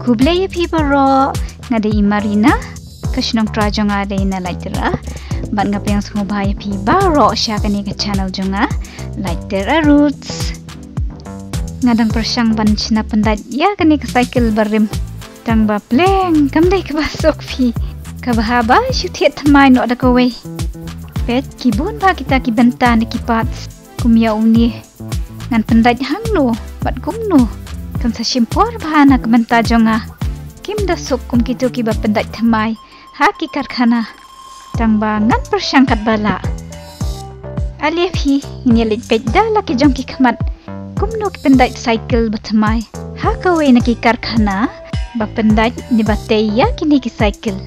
Kublaya pibaro ngade Marina kashnong trajong ada ina lightera bat ngapyang sumubaya pibaro sya kani ka channel jonga lightera roots ngadang persyang ban china pendat ya kani ka cycle barim tang ba pleng kamdai ka basok pi ka bahaba syutiat thamai no ada kowe pet kibun ba kita ki benta ni kipat kumya uni ngan pendat hangno bat kumno kam sa shimpor bahana ka benta jonga kim da sok kum kitu ki ba pendat thamai haki karkhana tang ba ngan persyangkat bala alif hi nyelit pedda laki jongki khamat kumno ki pendat cycle batmai ha kawe na ki karkhana ba pendat ni bateya kini ki cycle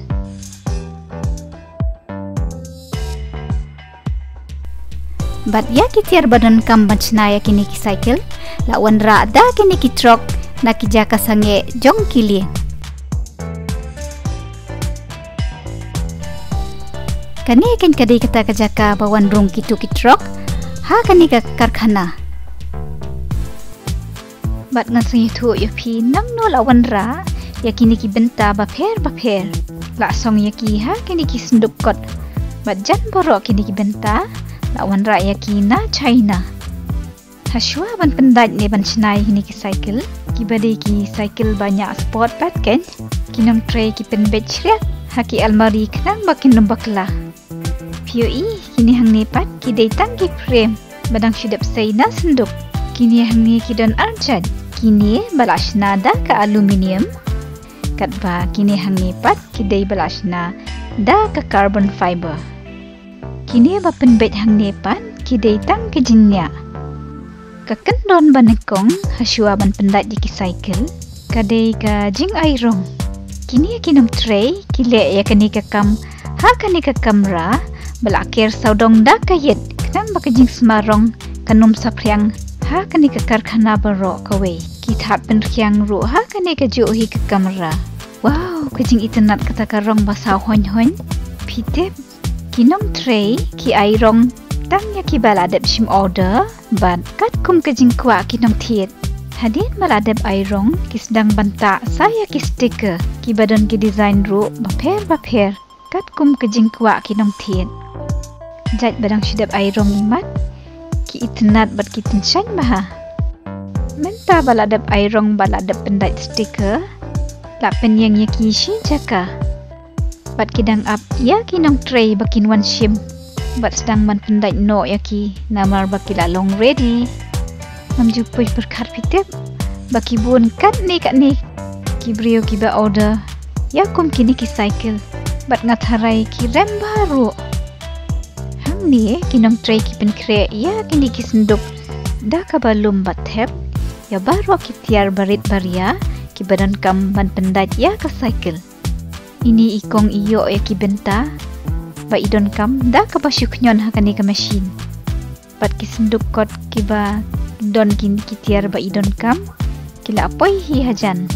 bat ya ki tiar badan kam bachnaya kini ki cycle lawan ra da kini ki truck na ki jaka sange jongki li kani kan kadai kata kajaka bawan rong kitu kitrok ha kani ka karkhana bat ngan sing thu ya phi nang no lawan ra ya kini ki benta ba pher la song ya ki ha kini ki senduk kot bat jan boro kini ki benta lawan ra ya ki na China haswa ban pendat ne ban chnai kini ki cycle ki badai ki cycle banyak sport pat kan kinong tray ki penbet chriak haki almari knang bakin numbakla POE kini hang nepat ki datang ki frame badang syudap saina senduk kini hang ni ki don arjad kini balashna da ka aluminium katba kini hang nepat ki dai balashna da ka carbon fiber kini ba penbet hang nepat ki datang ki jinya ka kendon banekong hasua ban pendat di ki cycle kadai ka jing airong kini kinom tray ki le ya kani ka kam ha kani ka kamera belakir saudong da kayet kenang bakajing semarong kanum sapriang ha kani ke karkhana baro kawe kitap penriang ru ha kani ke juhi ke kamera wow kajing internet kata karong basa hon pitep kinom tray ki airong tang ya ki baladep shim order ban kat kum kajing kwa kinom thiet hadin baladep airong ki sedang banta saya ki sticker ki badan ki design ru bapher kat kum kajing kwa kinom thiet jat badang syudap airong imat ki itnat bat ki tensan baha menta baladap airong baladap pendat stiker la penyang ya ki shi jaka bat kidang up ya kinong tray bakin wan shim bat sedang man pendat no ya ki namar bakila long ready mamjupui berkat pitep baki bun kat ni ki brio ki ba order ya kum kini ki cycle bat ngatharai ki rem baru ni kinong tray ki penkre ya kini ki senduk da ka balum bathep ya baro ki tiar barit baria ki badan kam ban pendat ya ka cycle ini ikong iyo ya ki benta ba idon kam da ka basyuk nyon ha kani ka machine bat ki senduk kot ki ba don kini ki tiar ba idon kam kila apoi hi hajan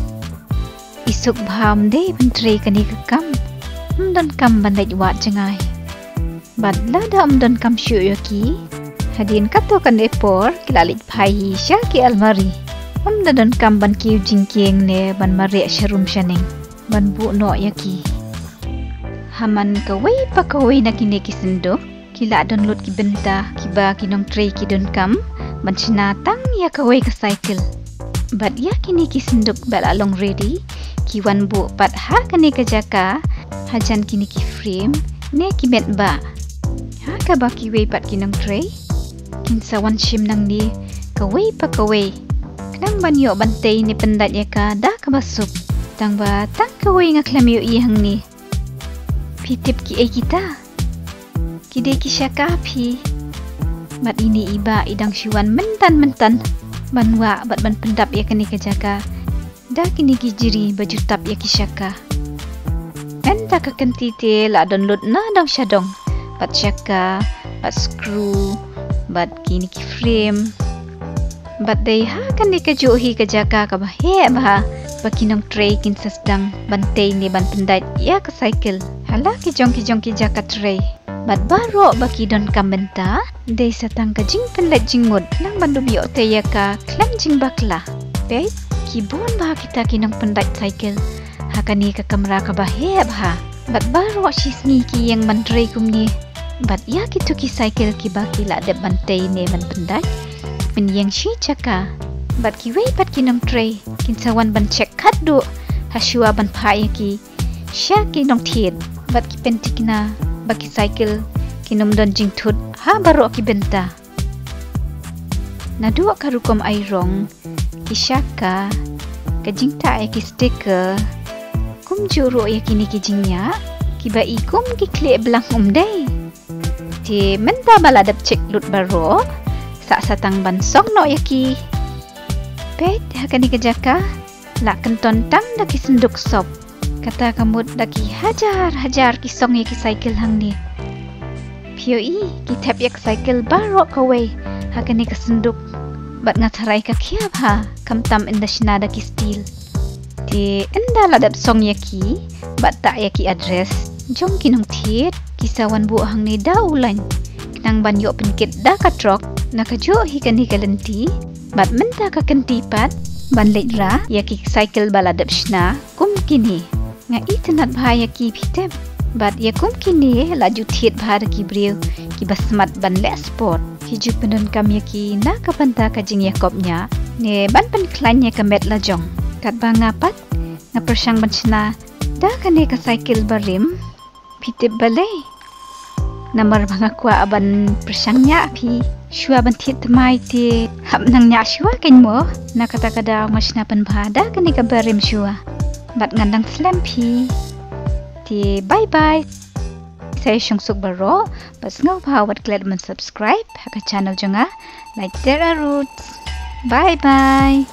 isuk bham de ben tray kani ka kam don kam bandai wat jangai badla da don kam syu yoki hadin kato kan epor kilalit phai sya ki almari da don kam ban ki jingkeng ne ban mare sharum shaneng ban bu no yaki haman kawai pa kawai na kini ki sendo kila don lot ki benta ki ba kinong tray ki don kam ban sinatang ya kawai ka cycle bad ya kini ki senduk bal along ready ki wan bu pat ha kani ka jaka hajan kini ki frame ne ki bet ba ha ka ba ki wei pat kinong tray kin sawan shim nang ni kawai pa kawai knang ban yo bantay ni pendat ya ka da ka basuk tang ba tang kawai nga klamyo i hang ni pitip ki e kita kide ki syaka phi bat ini iba idang syuan mentan banwa bat ban pendap ya kani ka jaka da kini ki jiri baju tap ya ki syaka enta ka kenti te la download na dong syadong bat syaka bat screw bat kini ki frame bat dai ha kani ka johi ka jaka ka bahe bah bakinong tray kin sasdang bantay ni ban pendat ya ka cycle hala ki jong ki jaka tray bat baro baki don kambenta dai satang ka jing pendat jing mud nang bandu bio te ya ka klam jing bakla pe kibun bah kita kinong pendat cycle. Hakani ka kamera ka baheb ha. Bat baru sisni ki yang mandre kumni. Bat ya kitu ki cycle ki baki la de bantai ne man pendat. Pen yang shi chaka. Bat ki wei pat kinong tray. Kinsawan ban check kat du. Hasua ban pai ki. Sya kinong tiet. Bat ki pentikna baki cycle kinom don jing tut ha baru ki benta. Nadua karukom airong kisaka kajingta ki sticker kum juro ya kini kijingnya kiba ikum ki kle belang day ti menta baladap cek lut baro sa satang bansong no yaki pet hakani kejaka la kenton tang daki senduk sop kata kamut daki hajar kisong yaki cycle hang ni POE ki tap yak cycle baro kawe hakani kesenduk bat ngatarai ka kiap ha kamtam indashna daki steel ti enda ladap song yaki bat tak yaki address jong kinong tiet kisawan bu hang ni da ulan nang banyo penkit da katrok nakajo hikani kalenti bat menta ka kentipat ban letra yaki cycle baladap shna kum kini nga itenat bha yaki pitep bat yakum kini laju tiet bha daki brew ki basmat ban le sport hiju penun kam yaki na kapanta kajing yakopnya ne ban pen klanya kamet lajong kat bangapat na persyang bansna da kane ka cycle barim pitip balay namar bangakwa aban persyangnya api shua ban tiet mai ti hap nang nya shua kenmo na kata kada masna pan bhada kane ka barim shua bat ngandang slampi ti bye bye. Saya Syungsuk Baro, pas ngau pawat glad men subscribe haka channel jonga like there are roots. Bye bye.